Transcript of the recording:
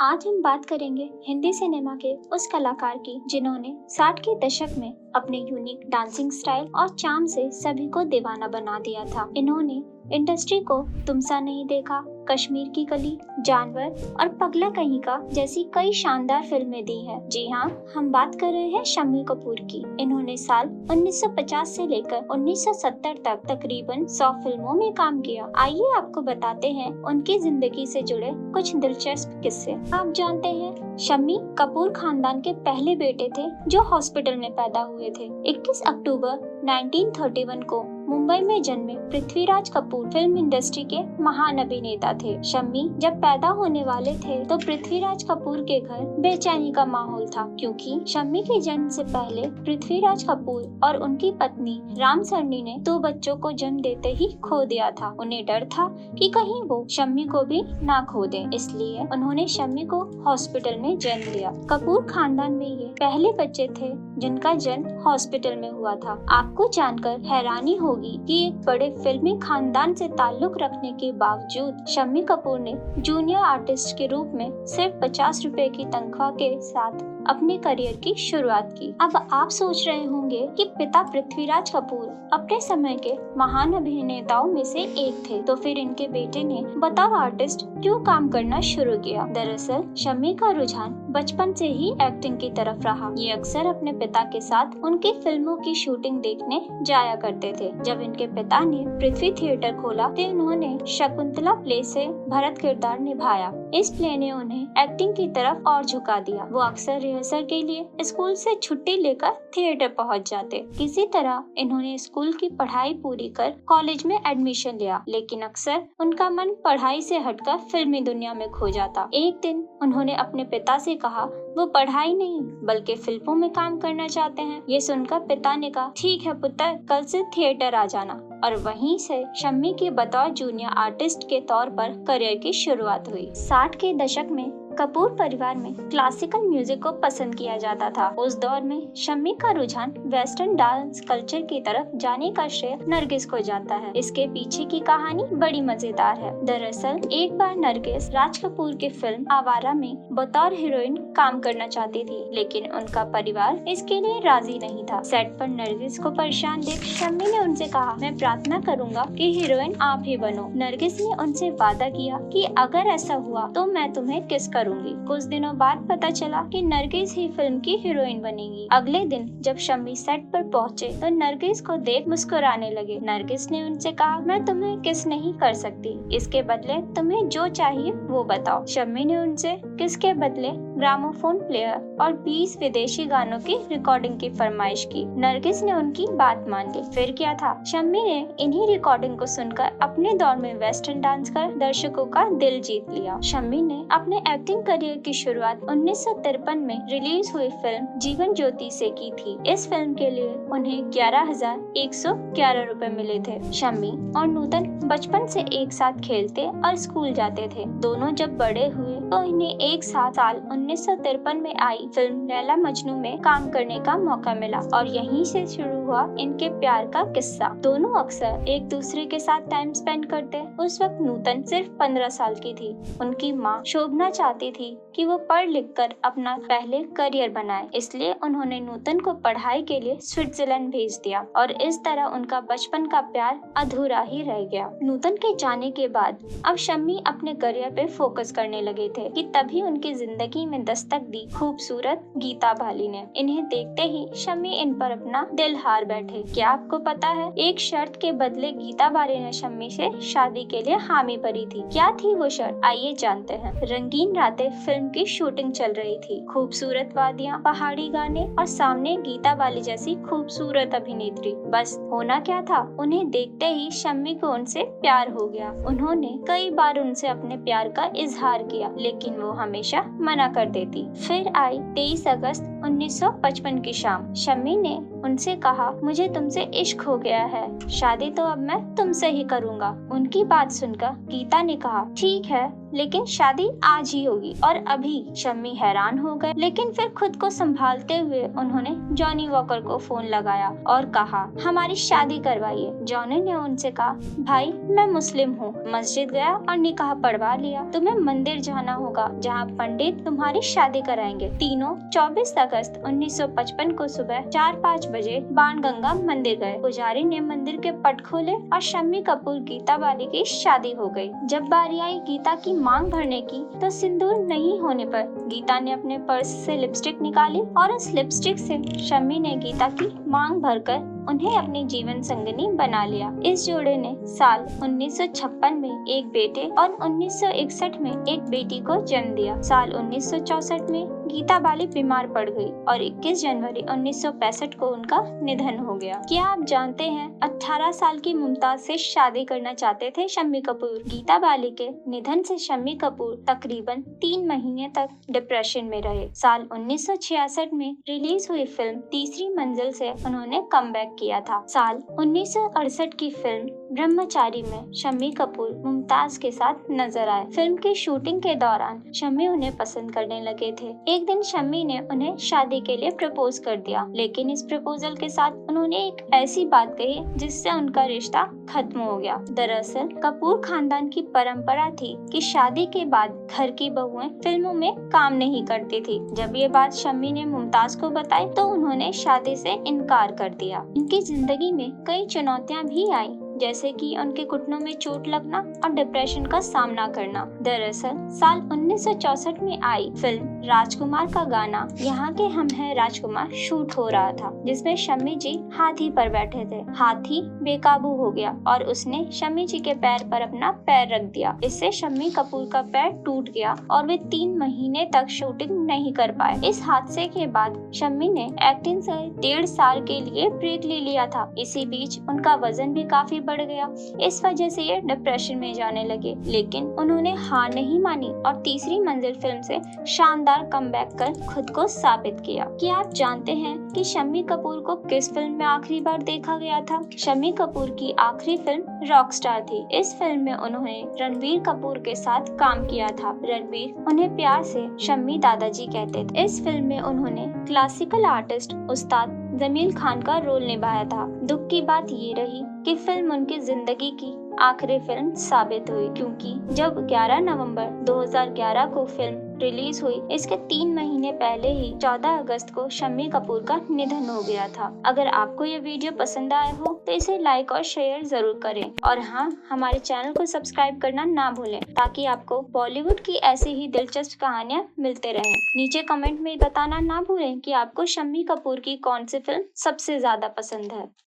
आज हम बात करेंगे हिंदी सिनेमा के उस कलाकार की जिन्होंने 60 के दशक में अपने यूनिक डांसिंग स्टाइल और चार्म से सभी को दीवाना बना दिया था। इन्होंने इंडस्ट्री को तुम सा नहीं देखा, कश्मीर की कली, जानवर और पगला कहीं का जैसी कई शानदार फिल्में दी हैं। जी हाँ, हम बात कर रहे हैं शम्मी कपूर की। इन्होंने साल 1950 से लेकर 1970 तक तकरीबन 100 फिल्मों में काम किया। आइए आपको बताते हैं उनकी जिंदगी से जुड़े कुछ दिलचस्प किस्से। आप जानते हैं, शम्मी कपूर खानदान के पहले बेटे थे जो हॉस्पिटल में पैदा हुए थे। 21 अक्टूबर 1931 को मुंबई में जन्मे पृथ्वीराज कपूर फिल्म इंडस्ट्री के महान अभिनेता थे। शम्मी जब पैदा होने वाले थे तो पृथ्वीराज कपूर के घर बेचैनी का माहौल था, क्योंकि शम्मी के जन्म से पहले पृथ्वीराज कपूर और उनकी पत्नी राम सरनी ने 2 बच्चों को जन्म देते ही खो दिया था। उन्हें डर था कि कहीं वो शम्मी को भी ना खो दें, इसलिए उन्होंने शम्मी को हॉस्पिटल में जन्म लिया। कपूर खानदान में ये पहले बच्चे थे जिनका जन्म हॉस्पिटल में हुआ था। आपको जानकर हैरानी होगी कि एक बड़े फिल्मी खानदान से ताल्लुक रखने के बावजूद शम्मी कपूर ने जूनियर आर्टिस्ट के रूप में सिर्फ 50 रुपए की तनख्वाह के साथ अपने करियर की शुरुआत की। अब आप सोच रहे होंगे कि पिता पृथ्वीराज कपूर अपने समय के महान अभिनेताओं में से एक थे, तो फिर इनके बेटे ने बतौर आर्टिस्ट क्यों काम करना शुरू किया। दरअसल शम्मी का रुझान बचपन से ही एक्टिंग की तरफ रहा। ये अक्सर अपने पिता के साथ उनकी फिल्मों की शूटिंग देखने जाया करते थे। जब इनके पिता ने पृथ्वी थिएटर खोला तो उन्होंने शकुंतला प्ले से भरत किरदार निभाया। इस प्ले ने उन्हें एक्टिंग की तरफ और झुका दिया। वो अक्सर रिहर्सल के लिए स्कूल से छुट्टी लेकर थिएटर पहुंच जाते। किसी तरह इन्होंने स्कूल की पढ़ाई पूरी कर कॉलेज में एडमिशन लिया, लेकिन अक्सर उनका मन पढ़ाई से हटकर फिल्मी दुनिया में खो जाता। एक दिन उन्होंने अपने पिता से कहा वो पढ़ाई नहीं बल्कि फिल्मों में काम करना चाहते हैं। ये सुनकर पिता ने कहा, ठीक है पुत्र, कल से थिएटर आ जाना। और वहीं से शम्मी के बतौर जूनियर आर्टिस्ट के तौर पर करियर की शुरुआत हुई। 60 के दशक में कपूर परिवार में क्लासिकल म्यूजिक को पसंद किया जाता था। उस दौर में शम्मी का रुझान वेस्टर्न डांस कल्चर की तरफ जाने का श्रेय नरगिस को जाता है। इसके पीछे की कहानी बड़ी मजेदार है। दरअसल एक बार नरगिस राज कपूर की फिल्म आवारा में बतौर हीरोइन काम करना चाहती थी, लेकिन उनका परिवार इसके लिए राजी नहीं था। सेट पर नरगिस को परेशान देख शम्मी ने उनसे कहा, मैं प्रार्थना करूंगा कि हीरोइन आप ही बनो। नरगिस ने उनसे वादा किया कि अगर ऐसा हुआ तो मैं तुम्हें किस करूंगी। कुछ दिनों बाद पता चला कि नरगिस ही फिल्म की हीरोइन बनेगी। अगले दिन जब शम्मी सेट पर पहुंचे तो नरगिस को देख मुस्कुराने लगे। नरगिस ने उनसे कहा, मैं तुम्हें किस नहीं कर सकती, इसके बदले तुम्हें जो चाहिए वो बताओ। शम्मी ने उनसे किस के बदले ग्रामोफोन प्लेयर और 20 विदेशी गानों की रिकॉर्डिंग की फरमाइश की। नरगिस ने उनकी बात मान ली। फिर क्या था, शम्मी ने इन्हीं रिकॉर्डिंग को सुनकर अपने दौर में वेस्टर्न डांस कर दर्शकों का दिल जीत लिया। शम्मी ने अपने एक्टिंग करियर की शुरुआत 1953 में रिलीज हुई फिल्म जीवन ज्योति से की थी। इस फिल्म के लिए उन्हें 11,111 रुपए मिले थे। शम्मी और नूतन बचपन से एक साथ खेलते और स्कूल जाते थे। दोनों जब बड़े हुए तो इन्हें एक साथ साल 1953 में आई फिल्म लैला मजनू में काम करने का मौका मिला और यहीं से शुरू हुआ इनके प्यार का किस्सा। दोनों अक्सर एक दूसरे के साथ टाइम स्पेंड करते। उस वक्त नूतन सिर्फ 15 साल की थी। उनकी माँ शोभना चाहती थी कि वो पढ़ लिख कर अपना पहले करियर बनाए, इसलिए उन्होंने नूतन को पढ़ाई के लिए स्विट्जरलैंड भेज दिया और इस तरह उनका बचपन का प्यार अधूरा ही रह गया। नूतन के जाने के बाद अब शम्मी अपने करियर पे फोकस करने लगे थे कि तभी उनकी जिंदगी में दस्तक दी खूबसूरत गीता बाली ने। इन्हें देखते ही शम्मी इन पर अपना दिल हार बैठे। क्या आपको पता है, एक शर्त के बदले गीता बाली ने शम्मी से शादी के लिए हामी भरी थी। क्या थी वो शर्त, आइए जानते हैं। रंगीन रातें फिल्म की शूटिंग चल रही थी। खूबसूरत वादियाँ, पहाड़ी गाने और सामने गीता बाली जैसी खूबसूरत अभिनेत्री। बस होना क्या था, उन्हें देखते ही शम्मी को उनसे प्यार हो गया। उन्होंने कई बार उनसे अपने प्यार का इजहार किया, लेकिन वो हमेशा मना कर देती। फिर आई 23 अगस्त 1955 की शाम। शम्मी ने उनसे कहा, मुझे तुमसे इश्क हो गया है, शादी तो अब मैं तुमसे ही करूँगा। उनकी बात सुनकर गीता ने कहा, ठीक है, लेकिन शादी आज ही होगी और अभी। शम्मी हैरान हो गए, लेकिन फिर खुद को संभालते हुए उन्होंने जॉनी वॉकर को फोन लगाया और कहा, हमारी शादी करवाइए। जॉनी ने उनसे कहा, भाई मैं मुस्लिम हूँ। मस्जिद गया और निकाह पढ़वा लिया। तुम्हें मंदिर जाना होगा जहाँ पंडित तुम्हारी शादी कराएंगे। तीनों 24 अगस्त 1955 को सुबह 4-5 बजे बाणगंगा मंदिर गए। पुजारी ने मंदिर के पट खोले और शम्मी कपूर गीता बाली की शादी हो गई। जब बारी आई गीता की मांग भरने की तो सिंदूर नहीं होने पर गीता ने अपने पर्स से लिपस्टिक निकाली और उस लिपस्टिक से शम्मी ने गीता की मांग भरकर उन्हें अपनी जीवन संगिनी बना लिया। इस जोड़े ने साल 1956 में एक बेटे और 1961 में एक बेटी को जन्म दिया। साल 1964 में गीता बाली बीमार पड़ गई और 21 जनवरी 1965 को उनका निधन हो गया। क्या आप जानते हैं 18 साल की मुमताज से शादी करना चाहते थे शम्मी कपूर। गीता बाली के निधन से शम्मी कपूर तकरीबन 3 महीने तक डिप्रेशन में रहे। साल 1966 में रिलीज हुई फिल्म तीसरी मंजिल से उन्होंने कमबैक किया था। साल 1968 की फिल्म ब्रह्मचारी में शम्मी कपूर मुमताज के साथ नजर आए। फिल्म की शूटिंग के दौरान शम्मी उन्हें पसंद करने लगे थे। एक दिन शम्मी ने उन्हें शादी के लिए प्रपोज कर दिया, लेकिन इस प्रपोजल के साथ उन्होंने एक ऐसी बात कही जिससे उनका रिश्ता खत्म हो गया। दरअसल कपूर खानदान की परंपरा थी कि शादी के बाद घर की बहुएं फिल्मों में काम नहीं करती थी। जब ये बात शम्मी ने मुमताज को बताई तो उन्होंने शादी से इनकार कर दिया। उनकी जिंदगी में कई चुनौतियां भी आई, जैसे कि उनके घुटनों में चोट लगना और डिप्रेशन का सामना करना। दरअसल साल 1964 में आई फिल्म राजकुमार का गाना यहाँ के हम हैं राजकुमार शूट हो रहा था, जिसमें शम्मी जी हाथी पर बैठे थे। हाथी बेकाबू हो गया और उसने शम्मी जी के पैर पर अपना पैर रख दिया। इससे शम्मी कपूर का पैर टूट गया और वे 3 महीने तक शूटिंग नहीं कर पाए। इस हादसे के बाद शम्मी ने एक्टिंग से 1.5 साल के लिए ब्रेक ले लिया था। इसी बीच उनका वजन भी काफी बढ़ गया। इस वजह से ये डिप्रेशन में जाने लगे, लेकिन उन्होंने हार नहीं मानी और तीसरी मंजिल फिल्म से शानदार कमबैक कर खुद को साबित किया। क्या आप जानते हैं कि शम्मी कपूर को किस फिल्म में आखिरी बार देखा गया था? शम्मी कपूर की आखिरी फिल्म रॉकस्टार थी। इस फिल्म में उन्होंने रणबीर कपूर के साथ काम किया था। रणबीर उन्हें प्यार से शम्मी दादाजी कहते थे। इस फिल्म में उन्होंने क्लासिकल आर्टिस्ट उस्ताद जमील खान का रोल निभाया था। दुख की बात ये रही कि फिल्म उनकी जिंदगी की आखिरी फिल्म साबित हुई, क्योंकि जब 11 नवंबर 2011 को फिल्म रिलीज हुई, इसके 3 महीने पहले ही 14 अगस्त को शम्मी कपूर का निधन हो गया था। अगर आपको ये वीडियो पसंद आया हो तो इसे लाइक और शेयर जरूर करें और हाँ, हमारे चैनल को सब्सक्राइब करना ना भूलें ताकि आपको बॉलीवुड की ऐसी ही दिलचस्प कहानियाँ मिलते रहें। नीचे कमेंट में बताना ना भूलें कि आपको शम्मी कपूर की कौन सी फिल्म सबसे ज्यादा पसंद है।